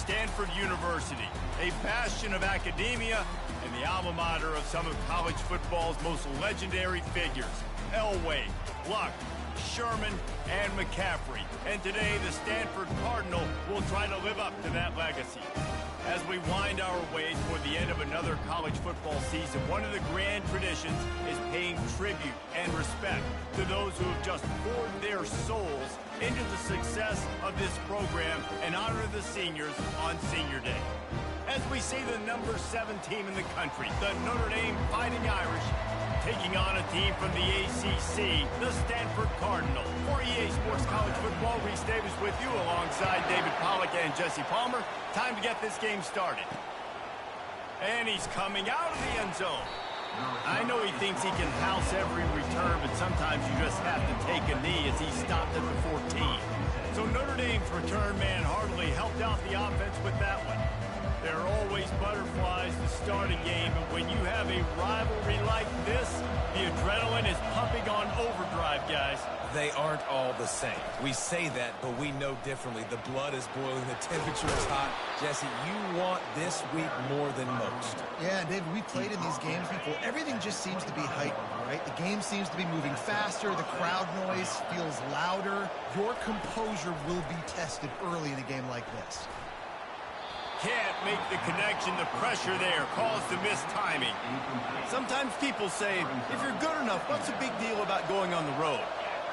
Stanford University, a bastion of academia and the alma mater of some of college football's most legendary figures, Elway, Luck, Sherman, and McCaffrey. And today, the Stanford Cardinal will try to live up to that legacy. As we wind our way toward the end of another college football season, one of the grand traditions is paying tribute and respect to those who have just poured their souls into the success of this program and honor the seniors on Senior Day. As we see the number 7 team in the country, the Notre Dame Fighting Irish, taking on a team from the ACC, the Stanford Cardinal. For EA Sports College Football, Reese Davis with you alongside David Pollack and Jesse Palmer. Time to get this game started. And he's coming out of the end zone. I know he thinks he can house every return, but sometimes you just have to take a knee as he stopped at the 14. So Notre Dame's return man hardly helped out the offense with that one. There are always butterflies to start a game, but when you have a rivalry like this, the adrenaline is pumping on overdrive, guys. They aren't all the same. We say that, but we know differently. The blood is boiling, the temperature is hot. Jesse, you want this week more than most. Yeah, and David, we played in these games before. Everything just seems to be heightened, right? The game seems to be moving faster. The crowd noise feels louder. Your composure will be tested early in a game like this. Can't make the connection. The pressure there caused the missed timing. Sometimes people say, if you're good enough, what's the big deal about going on the road?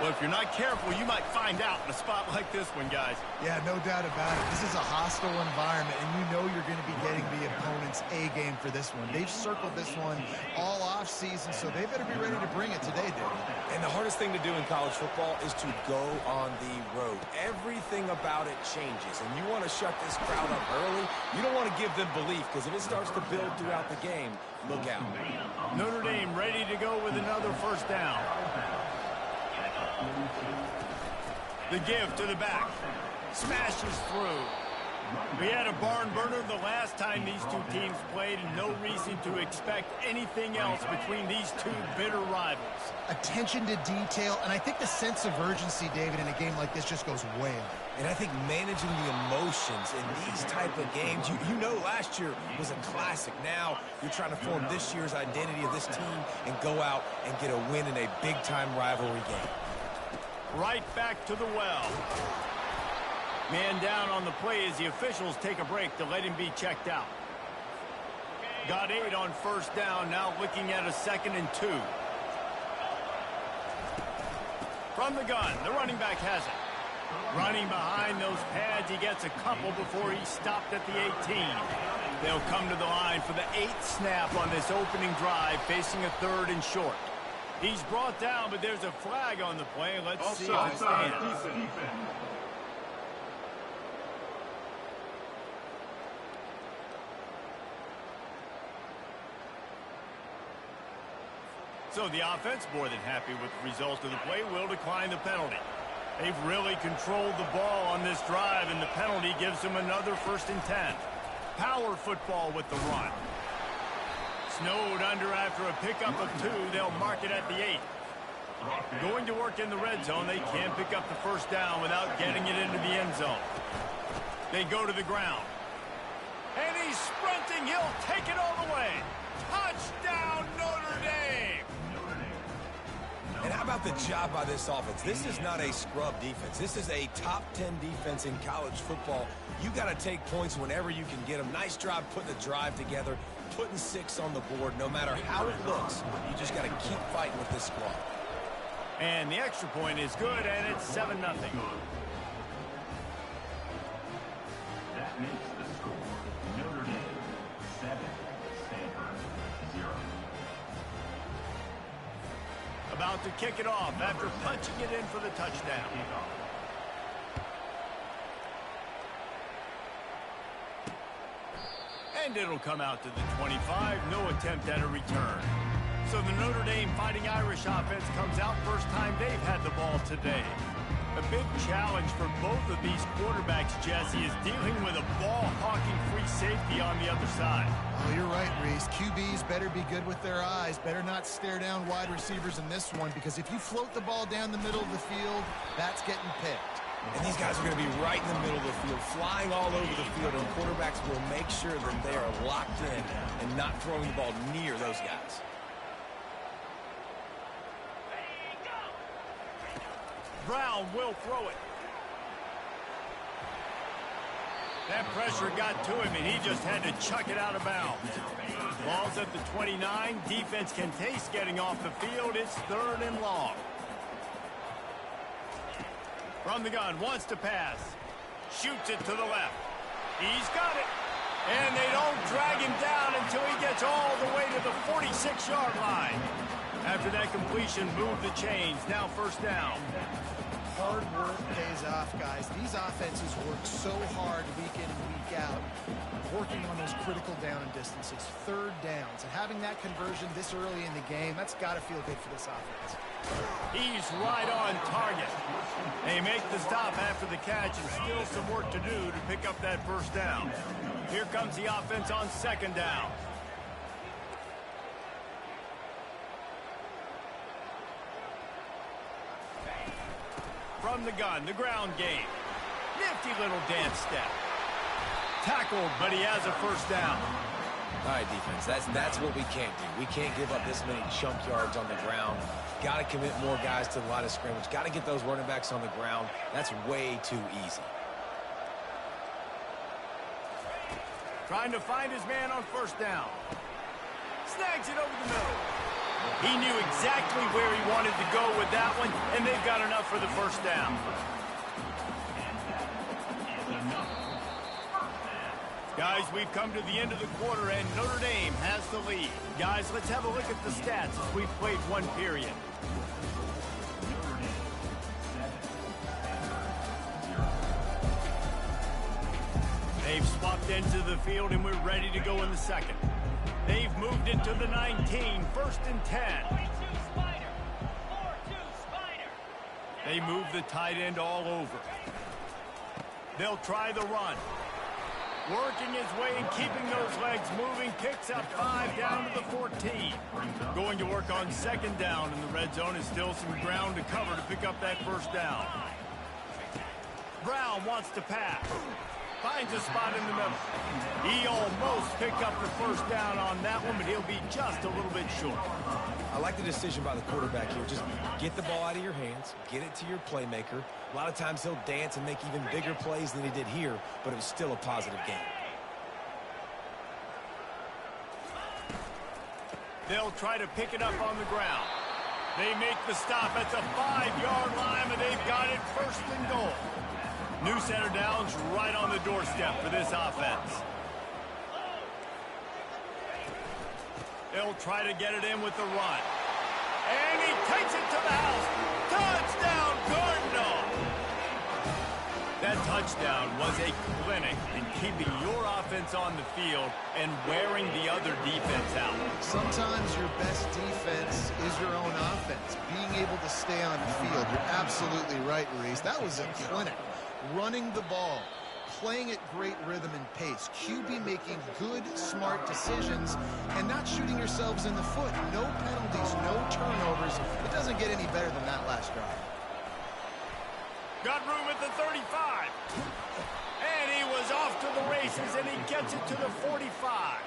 Well, if you're not careful, you might find out in a spot like this one, guys. Yeah, no doubt about it. This is a hostile environment, and you know you're going to be getting the opponent's A game for this one. They've circled this one all off season, so they better be ready to bring it today, dude. And the hardest thing to do in college football is to go on the road. Everything about it changes, and you want to shut this crowd up early. You don't want to give them belief, because if it starts to build throughout the game, look out. Notre Dame ready to go with another first down. The give to the back. Smashes through. We had a barn burner the last time these two teams played, and no reason to expect anything else between these two bitter rivals. Attention to detail, and I think the sense of urgency, David, in a game like this just goes way up. And I think managing the emotions in these type of games, you know last year was a classic. Now you're trying to form this year's identity of this team and go out and get a win in a big-time rivalry game. Right back to the well. Man down on the play as the officials take a break to let him be checked out. Got 8 on first down, now looking at a 2nd and 2. From the gun, the running back has it. Running behind those pads, he gets a couple before he stopped at the 18. They'll come to the line for the 8th snap on this opening drive, facing a 3rd and short. He's brought down, but there's a flag on the play. Let's see if it stands. So the offense, more than happy with the result of the play, will decline the penalty. They've really controlled the ball on this drive, and the penalty gives them another 1st and 10. Power football with the run. Snowed under after a pickup of 2. They'll mark it at the 8. Going to work in the red zone. They can't pick up the first down without getting it into the end zone. They go to the ground. And he's sprinting. He'll take it all the way. Touchdown, Notre Dame! And how about the job by this offense? This is not a scrub defense. This is a top 10 defense in college football. You got to take points whenever you can get them. Nice job putting the drive together, putting 6 on the board. No matter how it looks, you just got to keep fighting with this squad. And the extra point is good, and it's 7-0. That makes the score Notre Dame 7, Stanford 0. About to kick it off after punching it in for the touchdown. And it'll come out to the 25. No attempt at a return. So the Notre Dame Fighting Irish offense comes out first time they've had the ball today. A big challenge for both of these quarterbacks, Jesse, is dealing with a ball-hawking free safety on the other side. Oh, you're right, Reese. QBs better be good with their eyes. Better not stare down wide receivers in this one, because if you float the ball down the middle of the field, that's getting picked. And these guys are going to be right in the middle of the field, flying all over the field, and quarterbacks will make sure that they are locked in and not throwing the ball near those guys. Brown will throw it. That pressure got to him, and he just had to chuck it out of bounds. Ball's at the 29. Defense can taste getting off the field. It's 3rd and long. From the gun, wants to pass. Shoots it to the left. He's got it. And they don't drag him down until he gets all the way to the 46-yard line. After that completion, move the chains. Now 1st down. Hard work pays off, guys. These offenses work so hard week in and week out, working on those critical down and distances, 3rd downs. And having that conversion this early in the game, that's got to feel good for this offense. He's right on target. They make the stop after the catch, and still some work to do to pick up that 1st down. Here comes the offense on 2nd down. From the gun, the ground game. Nifty little dance step. Tackled, but he has a 1st down. All right, defense, that's what we can't do. We can't give up this many chunk yards on the ground. Got to commit more guys to the line of scrimmage. Got to get those running backs on the ground. That's way too easy. Trying to find his man on 1st down. Snags it over the middle. He knew exactly where he wanted to go with that one, and they've got enough for the 1st down. Guys, we've come to the end of the quarter, and Notre Dame has the lead. Guys, let's have a look at the stats as we've played 1 period. They've swapped ends of the field, and we're ready to go in the 2nd. They've moved into the 19, 1st and 10. They move the tight end all over. They'll try the run. Working his way and keeping those legs moving. Picks up 5 down to the 14. Going to work on 2nd down, and the red zone is still some ground to cover to pick up that 1st down. Brown wants to pass. Finds a spot in the middle. He almost picked up the 1st down on that one, but he'll be just a little bit short. I like the decision by the quarterback here. Just get the ball out of your hands, get it to your playmaker. A lot of times he'll dance and make even bigger plays than he did here, but it was still a positive game. They'll try to pick it up on the ground. They make the stop at the 5-yard line, and they've got it 1st and goal. New center downs right on the doorstep for this offense. They'll try to get it in with the run. And he takes it to the house. Touchdown, Cardinal! That touchdown was a clinic in keeping your offense on the field and wearing the other defense out. Sometimes your best defense is your own offense. Being able to stay on the field. You're absolutely right, Reese. That was a clinic. Running the ball, playing at great rhythm and pace, QB making good, smart decisions, and not shooting yourselves in the foot. No penalties, no turnovers. It doesn't get any better than that last drive. Got room at the 35. And he was off to the races, and he gets it to the 45.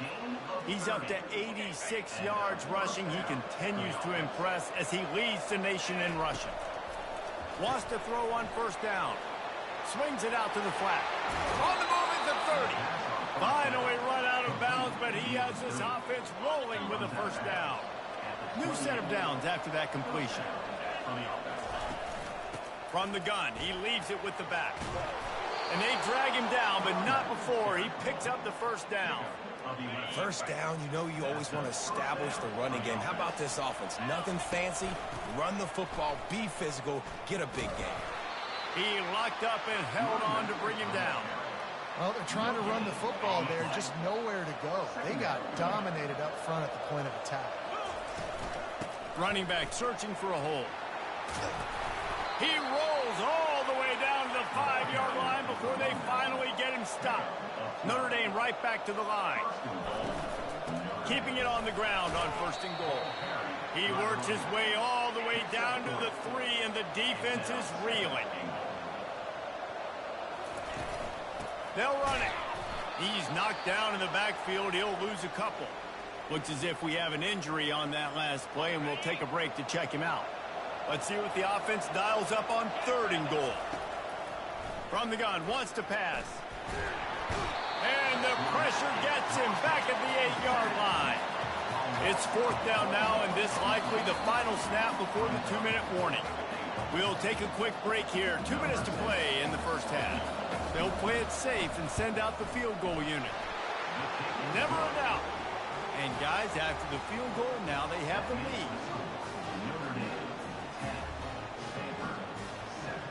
He's up to 86 yards rushing. He continues to impress as he leads the nation in rushing. Wants to throw on 1st down. Swings it out to the flat. On the move at the 30. Finally run out of bounds, but he has this offense rolling with a 1st down. New set of downs after that completion. From the gun, he leaves it with the back. And they drag him down, but not before he picks up the 1st down. 1st down, you know you always want to establish the running game. How about this offense? Nothing fancy. Run the football, be physical, get a big game. He locked up and held on to bring him down. Well, they're trying to run the football there, just nowhere to go. They got dominated up front at the point of attack. Running back searching for a hole. He rolls all the way down to the 5-yard line before they finally get him stopped. Notre Dame right back to the line. Keeping it on the ground on 1st and goal. He works his way all the way down to the 3, and the defense is reeling. They'll run it. He's knocked down in the backfield. He'll lose a couple. Looks as if we have an injury on that last play, and we'll take a break to check him out. Let's see what the offense dials up on 3rd and goal. From the gun, wants to pass. And the pressure gets him back at the 8-yard line. It's 4th down now, and this likely the final snap before the 2-minute warning. We'll take a quick break here. 2 minutes to play in the first half. They'll play it safe and send out the field goal unit. Never a doubt. And guys, after the field goal, now they have the lead. Notre Dame 10, Stanford 7.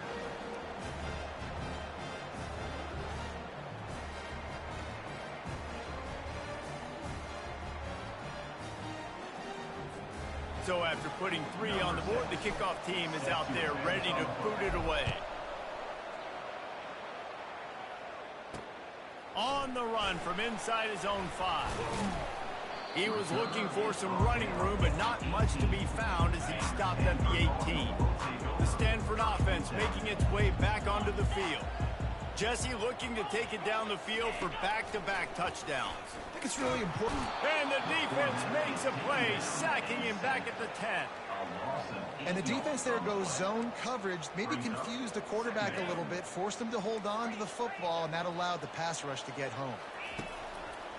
So after putting 3 on the board, the kickoff team is out there ready to boot it away. On the run from inside his own 5. He was looking for some running room, but not much to be found as he stopped at the 18. The Stanford offense making its way back onto the field. Jesse looking to take it down the field for back-to-back touchdowns. I think it's really important. And the defense makes a play, sacking him back at the 10. And the defense there goes zone coverage, maybe confused the quarterback a little bit, forced him to hold on to the football, and that allowed the pass rush to get home.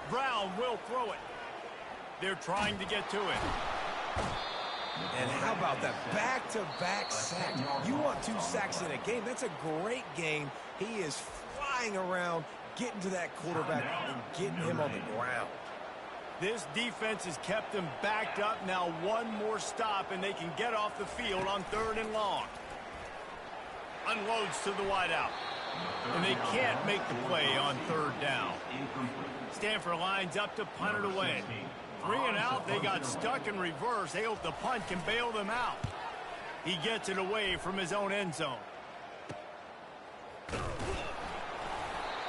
Brown will throw it. They're trying to get to it. And how about that back-to-back sack? You want 2 sacks in a game. That's a great game. He is flying around, getting to that quarterback and getting him on the ground. This defense has kept them backed up. Now 1 more stop, and they can get off the field on 3rd and long. Unloads to the wideout. And they can't make the play on 3rd down. Stanford lines up to punt it away. 3 and out, they got stuck in reverse. They hope the punt can bail them out. He gets it away from his own end zone.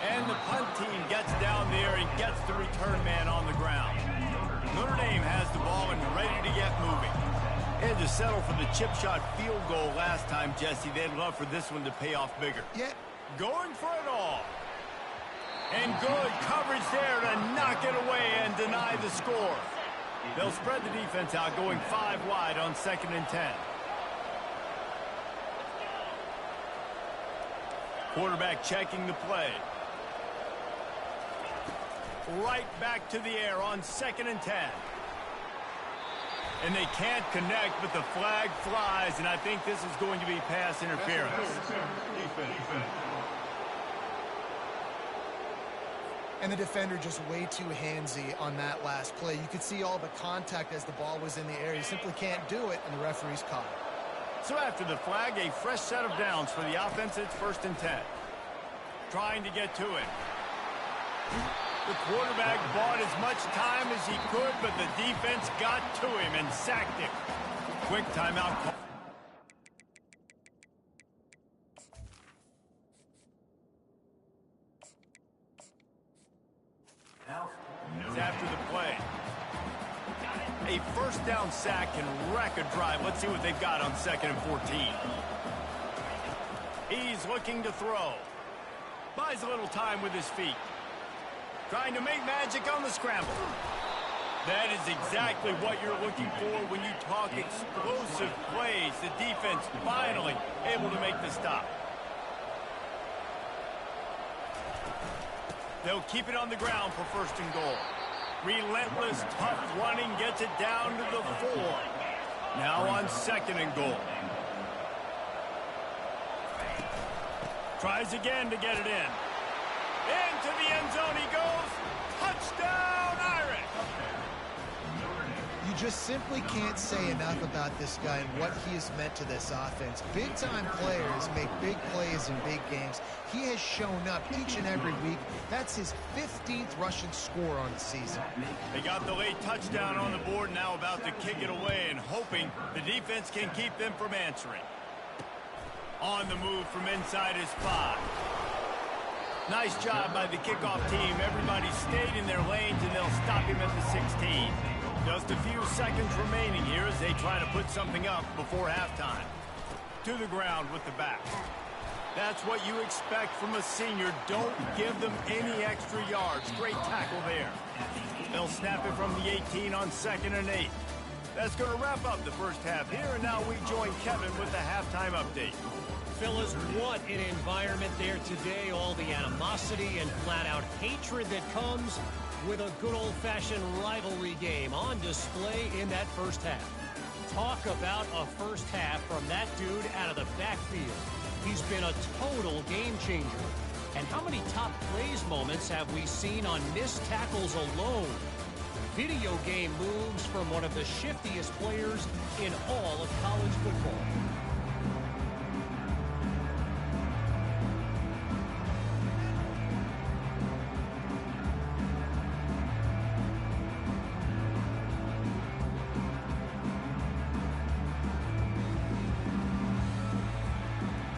And the punt team gets down there and gets the return man on the ground. Notre Dame has the ball and ready to get moving. Had to settle for the chip shot field goal last time, Jesse. They'd love for this one to pay off bigger. Yeah. Going for it all. And good coverage there to knock it away and deny the score. They'll spread the defense out, going 5 wide on 2nd and 10. Quarterback checking the play. Right back to the air on 2nd and 10. And they can't connect, but the flag flies, and I think this is going to be pass interference. And the defender just way too handsy on that last play. You could see all the contact as the ball was in the air. You simply can't do it, and the referee's caught it. So after the flag, a fresh set of downs for the offense. It's 1st and 10. Trying to get to it. The quarterback bought as much time as he could, but the defense got to him and sacked him. Quick timeout call. After the play. A 1st down sack can wreck a drive. Let's see what they've got on 2nd and 14. He's looking to throw. Buys a little time with his feet. Trying to make magic on the scramble. That is exactly what you're looking for when you talk explosive plays. The defense finally able to make the stop. They'll keep it on the ground for 1st and goal. Relentless, tough running gets it down to the 4. Now on 2nd and goal. Tries again to get it in. Into the end zone he goes. Touchdown, Irish! You just simply can't say enough about this guy and what he has meant to this offense. Big-time players make big plays in big games. He has shown up each and every week. That's his 15th rushing score on the season. They got the late touchdown on the board, now about to kick it away and hoping the defense can keep them from answering. On the move from inside his 5. Nice job by the kickoff team. Everybody stayed in their lanes, and they'll stop him at the 16. Just a few seconds remaining here as they try to put something up before halftime. To the ground with the back. That's what you expect from a senior. Don't give them any extra yards. Great tackle there. They'll snap it from the 18 on 2nd and 8. That's going to wrap up the first half here, and now we join Kevin with the halftime update. Phyllis, what an environment there today. All the animosity and flat-out hatred that comes with a good old-fashioned rivalry game on display in that first half. Talk about a first half from that dude out of the backfield. He's been a total game changer. And how many top plays moments have we seen on missed tackles alone? Video game moves from one of the shiftiest players in all of college football.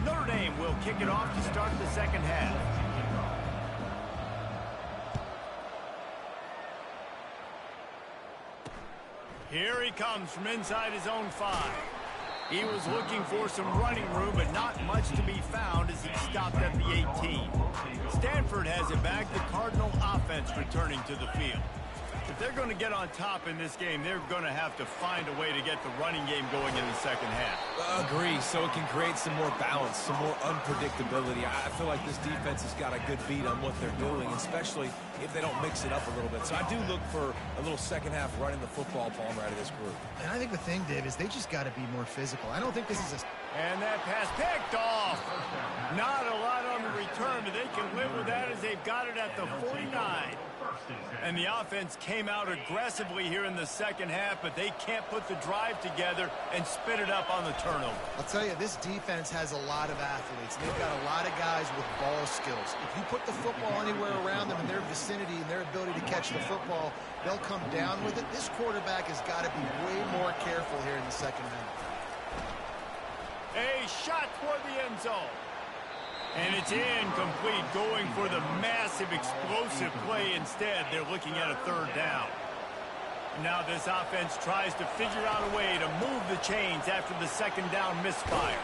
Notre Dame will kick it off to start the second half. Here he comes from inside his own 5. He was looking for some running room, but not much to be found as he stopped at the 18. Stanford has it back, the Cardinal offense returning to the field. If they're going to get on top in this game, they're going to have to find a way to get the running game going in the second half. Agree, so it can create some more balance, some more unpredictability. I feel like this defense has got a good beat on what they're doing, especially if they don't mix it up a little bit. So I do look for a little second half running the football Palmer out of this group. And I think the thing, Dave, is they just got to be more physical. I don't think this is a... And that pass picked off. Not a lot on the return, but they can live with that as they've got it at the 49. And the offense came out aggressively here in the second half, but they can't put the drive together and spit it up on the turnover. I'll tell you, this defense has a lot of athletes. They've got a lot of guys with ball skills. If you put the football anywhere around them in their vicinity and their ability to catch the football, they'll come down with it. This quarterback has got to be way more careful here in the second half. A shot toward the end zone. And it's incomplete, going for the massive explosive play instead. They're looking at a 3rd down. Now this offense tries to figure out a way to move the chains after the 2nd down misfire.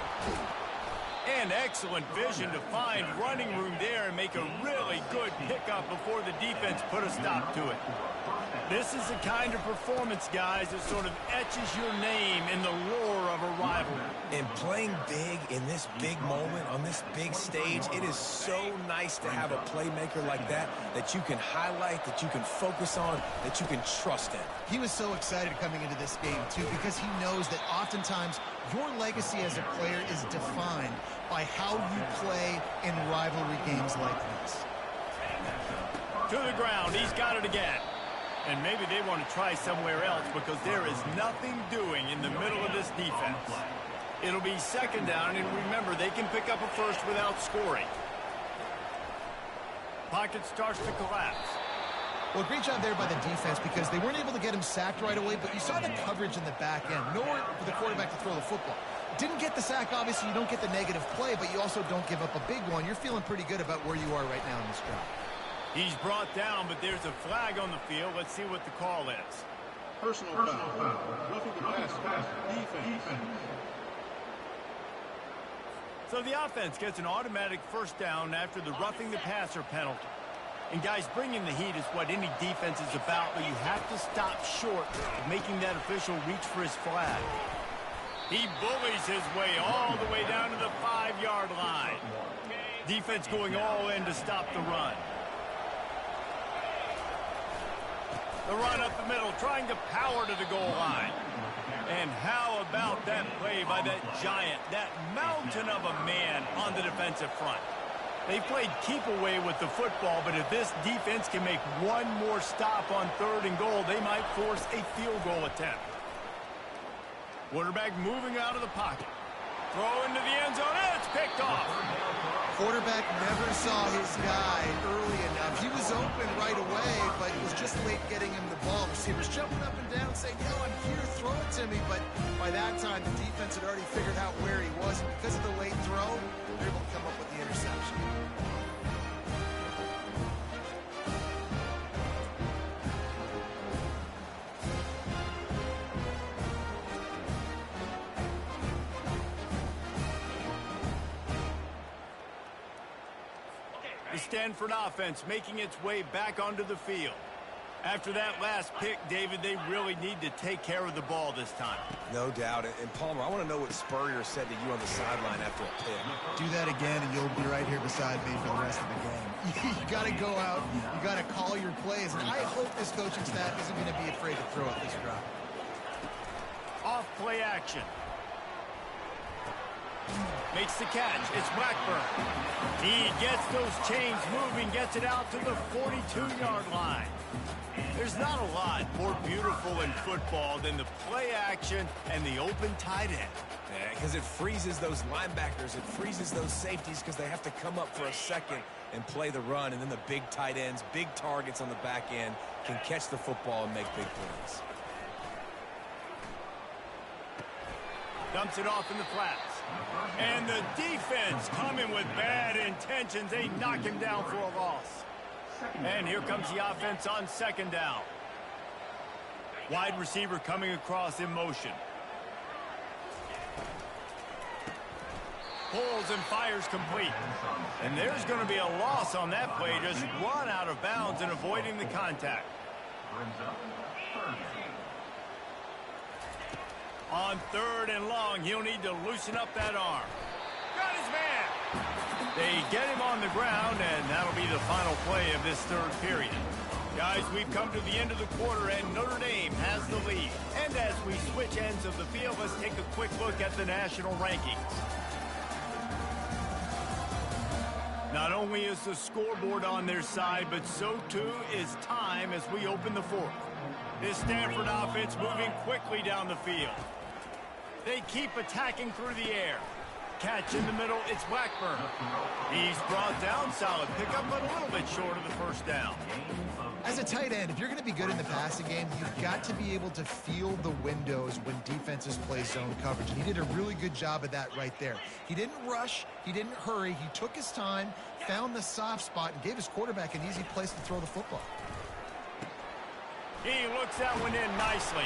And excellent vision to find running room there and make a really good pickup before the defense put a stop to it. This is the kind of performance, guys, that sort of etches your name in the lore of a rivalry. And playing big in this big moment, on this big stage, it is so nice to have a playmaker like that you can highlight, that you can focus on, that you can trust in. He was so excited coming into this game, too, because he knows that oftentimes your legacy as a player is defined by how you play in rivalry games like this. To the ground, he's got it again. And maybe they want to try somewhere else because there is nothing doing in the middle of this defense. It'll be 2nd down, and remember, they can pick up a first without scoring. Pocket starts to collapse. Well, great job there by the defense because they weren't able to get him sacked right away, but you saw the coverage in the back end. Nowhere for the quarterback to throw the football. Didn't get the sack, obviously. You don't get the negative play, but you also don't give up a big one. You're feeling pretty good about where you are right now in this drive. He's brought down, but there's a flag on the field. Let's see what the call is. Personal foul. Roughing the passer. Defense. So the offense gets an automatic 1st down after the roughing the passer penalty. And guys, bringing the heat is what any defense is about, but you have to stop short of making that official reach for his flag. He bullies his way all the way down to the 5-yard line. Defense going all in to stop the run. The run up the middle, trying to power to the goal line. And how about that play by that giant, that mountain of a man on the defensive front? They played keep away with the football, but if this defense can make one more stop on 3rd and goal, they might force a field goal attempt. Quarterback moving out of the pocket. Throw into the end zone, and it's picked off. Quarterback never saw his guy early enough. He was open right away, but it was just late getting him the ball. Receivers jumping up and down saying, yo, I'm here, throw it to me. But by that time, the defense had already figured out where he was. And because of the late throw, they're able to come up with the interception. The Stanford offense making its way back onto the field. After that last pick, David, they really need to take care of the ball this time. No doubt. And Palmer, I want to know what Spurrier said to you on the sideline after a pick. Do that again, and you'll be right here beside me for the rest of the game. You got to go out. You got to call your plays. And I hope this coaching staff isn't going to be afraid to throw at this drive. Off play action. Makes the catch. It's Blackburn. He gets those chains moving, gets it out to the 42-yard line. There's not a lot more beautiful in football than the play action and the open tight end. Yeah, because it freezes those linebackers. It freezes those safeties because they have to come up for a second and play the run. And then the big tight ends, big targets on the back end can catch the football and make big plays. Dumps it off in the flats. And the defense coming with bad intentions. They knock him down for a loss. And here comes the offense on second down. Wide receiver coming across in motion. Pulls and fires complete. And there's going to be a loss on that play. Just run out of bounds and avoiding the contact. On third and long, he'll need to loosen up that arm. Got his man. They get him on the ground, and that'll be the final play of this third period. Guys, we've come to the end of the quarter, and Notre Dame has the lead. And as we switch ends of the field, let's take a quick look at the national rankings. Not only is the scoreboard on their side, but so too is time as we open the fourth. This Stanford offense moving quickly down the field. They keep attacking through the air. Catch in the middle, it's Blackburn. He's brought down, solid pickup, but a little bit short of the first down. As a tight end, if you're going to be good in the passing game, you've got to be able to feel the windows when defenses play zone coverage. And he did a really good job of that right there. He didn't rush. He didn't hurry. He took his time, found the soft spot, and gave his quarterback an easy place to throw the football. He looks that one in nicely.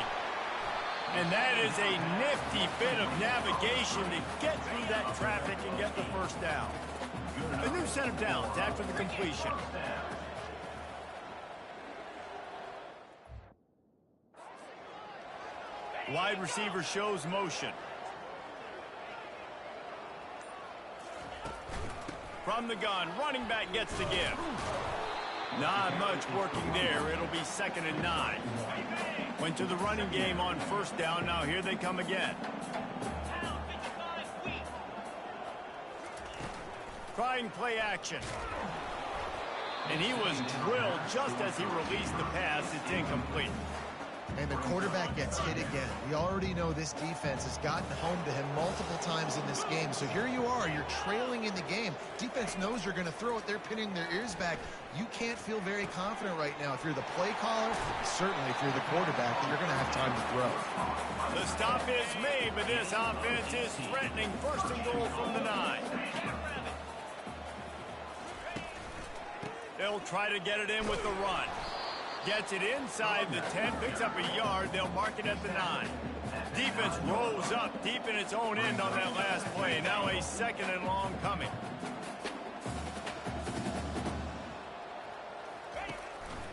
And that is a nifty bit of navigation to get through that traffic and get the first down. A new set of downs after the completion. Wide receiver shows motion. From the gun, running back gets the give. Not much working there. It'll be 2nd and 9. Went to the running game on first down. Now here they come again. Trying play action. And he was drilled just as he released the pass. It's incomplete. And the quarterback gets hit again. We already know this defense has gotten home to him multiple times in this game. So here you are, you're trailing in the game. Defense knows you're going to throw it. They're pinning their ears back. You can't feel very confident right now. If you're the play caller, certainly if you're the quarterback, that you're going to have time to throw. The stop is made, but this offense is threatening. 1st and goal from the 9. They'll try to get it in with the run. Gets it inside the 10, picks up a yard. They'll mark it at the 9. Defense rolls up deep in its own end on that last play. Now a 2nd and long coming.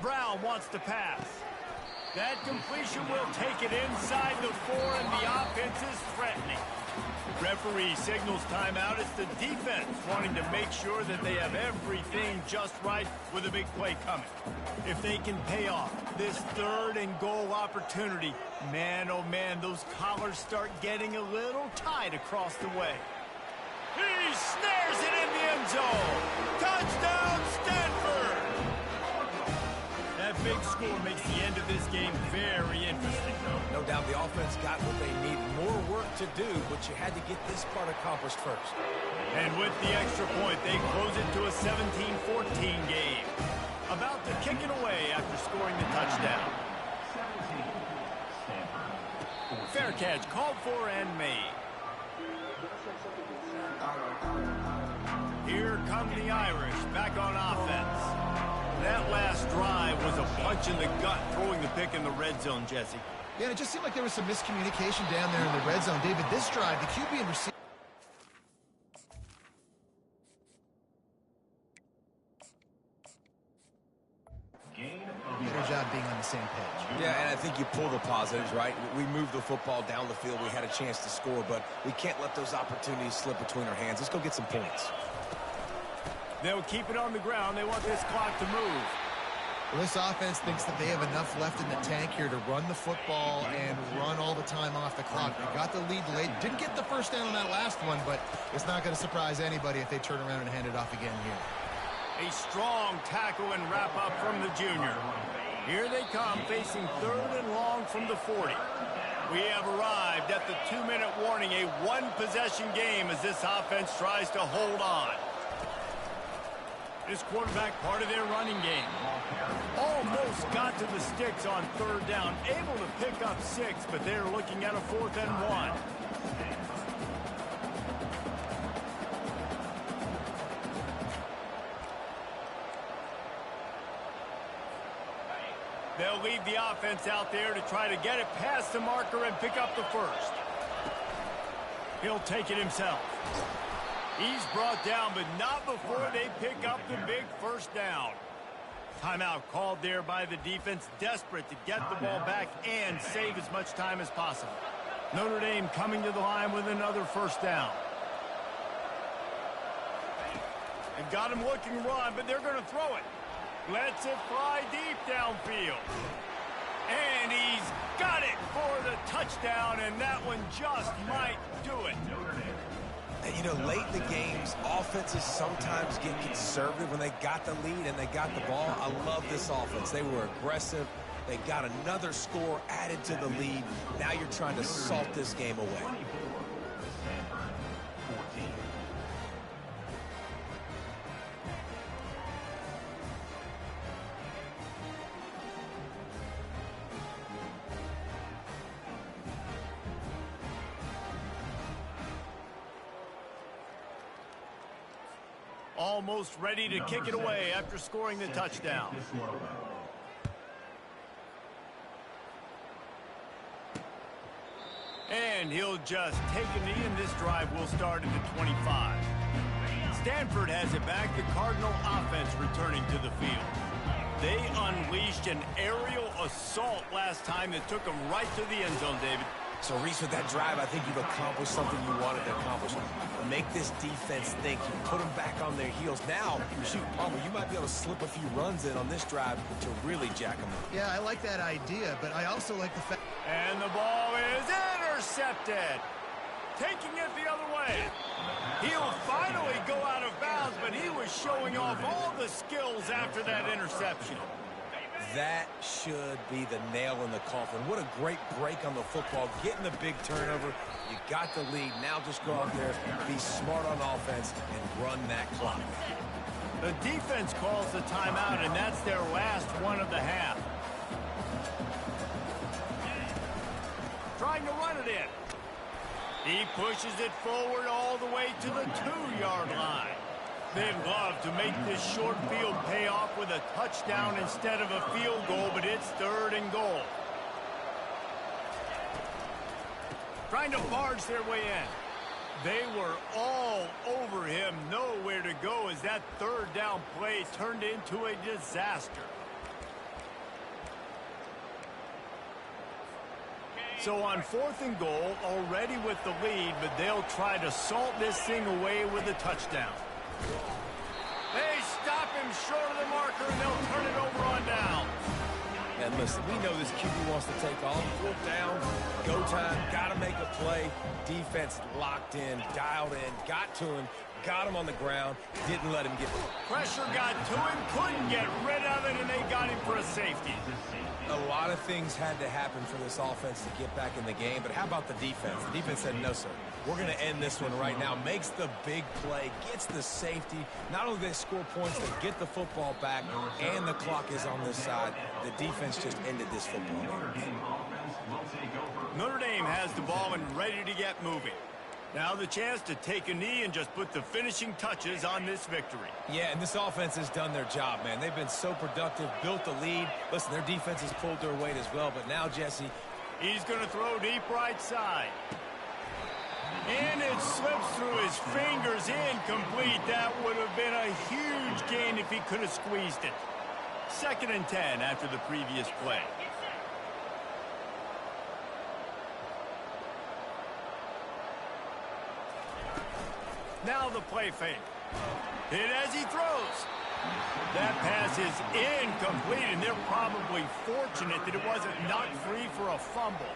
Brown wants to pass. That completion will take it inside the 4, and the offense is threatening. Referee signals timeout. It's the defense wanting to make sure that they have everything just right with a big play coming. If they can pay off this 3rd and goal opportunity, man, oh man, those collars start getting a little tight across the way. He snares it in the end zone. Touchdown, Stanford! That big score makes the end of this game very interesting. No doubt the offense got what they need. More work to do, but you had to get this part accomplished first. And with the extra point, they close it to a 17-14 game. About to kick it away after scoring the touchdown. Fair catch called for and made. Here come the Irish back on offense. That last drive was a punch in the gut, throwing the pick in the red zone, Jesse. Yeah, and it just seemed like there was some miscommunication down there in the red zone. David, this drive, the QB and receiver. think you pull the positives, right? We moved the football down the field. We had a chance to score, but we can't let those opportunities slip between our hands. Let's go get some points. They'll keep it on the ground. They want this clock to move. Well, this offense thinks that they have enough left in the tank here to run the football and run all the time off the clock. They got the lead late. Didn't get the first down on that last one, but it's not going to surprise anybody if they turn around and hand it off again here. A strong tackle and wrap up from the junior. Here they come, facing 3rd and long from the 40. We have arrived at the 2-minute warning, a one-possession game as this offense tries to hold on. This quarterback part of their running game. Almost got to the sticks on 3rd down, able to pick up 6, but they're looking at a 4th and 1. They'll leave the offense out there to try to get it past the marker and pick up the 1st. He'll take it himself. He's brought down, but not before they pick up the big 1st down. Timeout called there by the defense, desperate to get the ball back and save as much time as possible. Notre Dame coming to the line with another 1st down. They've got him looking run, but they're going to throw it. Lets it fly deep downfield. And he's got it for the touchdown, and that one just might do it. And, you know, late in the games, offenses sometimes get conservative when they got the lead and they got the ball. I love this offense. They were aggressive. They got another score added to the lead. Now you're trying to salt this game away. Almost ready to kick it away after scoring the touchdown. And he'll just take a knee, and this drive will start at the 25. Stanford has it back. The Cardinal offense returning to the field. They unleashed an aerial assault last time that took them right to the end zone, David. So, Reese, with that drive, I think you've accomplished something you wanted to accomplish. Make this defense think. You put them back on their heels. Now, shoot, Palmer, you might be able to slip a few runs in on this drive to really jack them up. Yeah, I like that idea, but I also like the fact... And the ball is intercepted. Taking it the other way. He'll finally go out of bounds, but he was showing off all the skills after that interception. That should be the nail in the coffin. What a great break on the football. Getting the big turnover. You got the lead. Now just go out there, be smart on offense, and run that clock. The defense calls the timeout, and that's their last one of the half. Trying to run it in. He pushes it forward all the way to the 2-yard line. They'd love to make this short field pay off with a touchdown instead of a field goal, but it's 3rd and goal. Trying to barge their way in. They were all over him, nowhere to go as that 3rd down play turned into a disaster. So on 4th and goal, already with the lead, but they'll try to salt this thing away with a touchdown. They stop him short of the marker, and they'll turn it over on down. And listen, we know this QB wants to take off. 4th down, go time, got to make a play. Defense locked in, dialed in, got to him, got him on the ground, didn't let him get it. Pressure got to him, couldn't get rid of it, and they got him for a safety. A lot of things had to happen for this offense to get back in the game, but how about the defense? The defense said, no, sir. We're going to end this one right now. Makes the big play, gets the safety. Not only do they score points, they get the football back, and the clock is on this side. The defense just ended this football game. Notre Dame has the ball and ready to get moving. Now the chance to take a knee and just put the finishing touches on this victory. Yeah, and this offense has done their job, man. They've been so productive, built the lead. Listen, their defense has pulled their weight as well, but now, Jesse, he's going to throw deep right side. And it slips through his fingers, incomplete. That would have been a huge gain if he could have squeezed it. 2nd and 10 after the previous play. Now the play fake. Hit as he throws. That pass is incomplete, and they're probably fortunate that it wasn't knocked free for a fumble.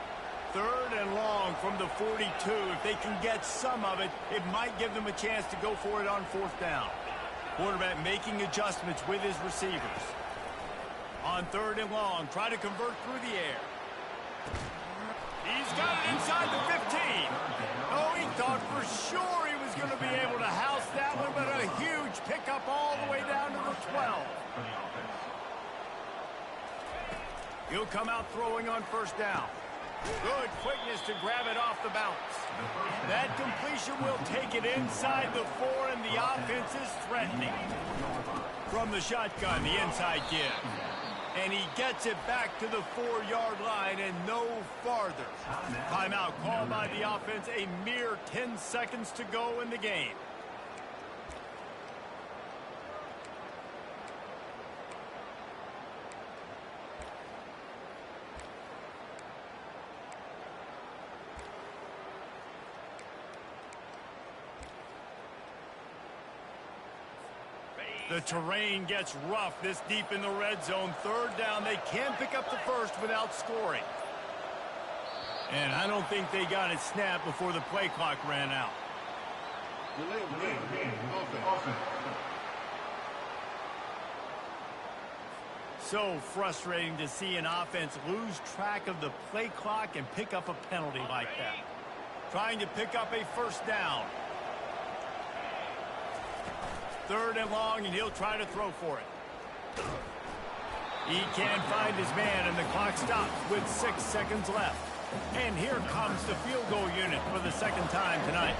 3rd and long from the 42. If they can get some of it, it might give them a chance to go for it on 4th down. Quarterback making adjustments with his receivers. On 3rd and long, try to convert through the air. He's got it inside the 15. Oh, he thought for sure he was going to be able to house that one, but a huge pickup all the way down to the 12. He'll come out throwing on 1st down. Good quickness to grab it off the bounce. That completion will take it inside the 4, and the offense is threatening. From the shotgun, the inside give. And he gets it back to the 4-yard line and no farther. Timeout called by the offense. A mere 10 seconds to go in the game. The terrain gets rough this deep in the red zone. 3rd down. They can't pick up the first without scoring. And I don't think they got it snapped before the play clock ran out. Delay of game. Offense. So frustrating to see an offense lose track of the play clock and pick up a penalty like that. Trying to pick up a 1st down. 3rd and long, and he'll try to throw for it. He can't find his man, and the clock stops with 6 seconds left. And here comes the field goal unit for the 2nd time tonight.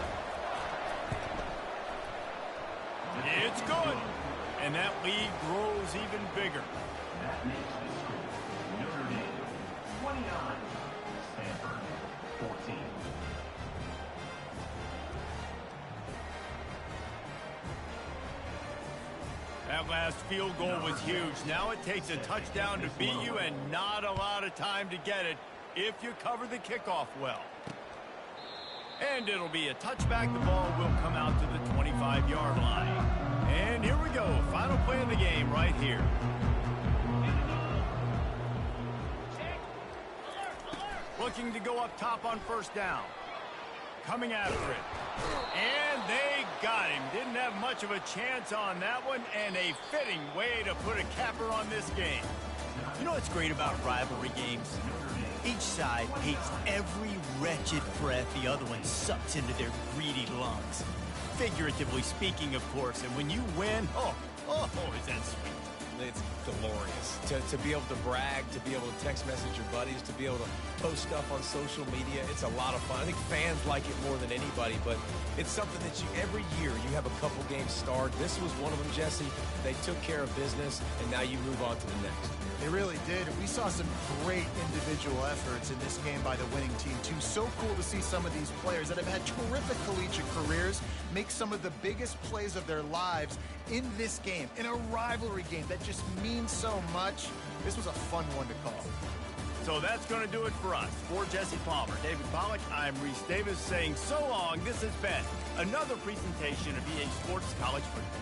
It's good. And that lead grows even bigger. That makes the score Notre Dame 29, Stanford 14. That last field goal was huge. Now it takes a touchdown to beat you and not a lot of time to get it if you cover the kickoff well. And it'll be a touchback. The ball will come out to the 25-yard line. And here we go. Final play of the game right here. Looking to go up top on 1st down. Coming after it. And they got him. Didn't have much of a chance on that one, and a fitting way to put a capper on this game. You know what's great about rivalry games? Each side hates every wretched breath the other one sucks into their greedy lungs. Figuratively speaking, of course, and when you win, oh, is that sweet. It's glorious. To be able to brag, to be able to text message your buddies, to be able to post stuff on social media, it's a lot of fun. I think fans like it more than anybody, but it's something that every year you have a couple games start. This was one of them, Jesse. They took care of business, and now you move on to the next. They really did. We saw some great individual efforts in this game by the winning team, too. So cool to see some of these players that have had terrific collegiate careers make some of the biggest plays of their lives in this game, in a rivalry game that just means so much. This was a fun one to call. So that's going to do it for us. For Jesse Palmer, David Pollack, I'm Reese Davis saying so long. This has been another presentation of EA Sports College Football.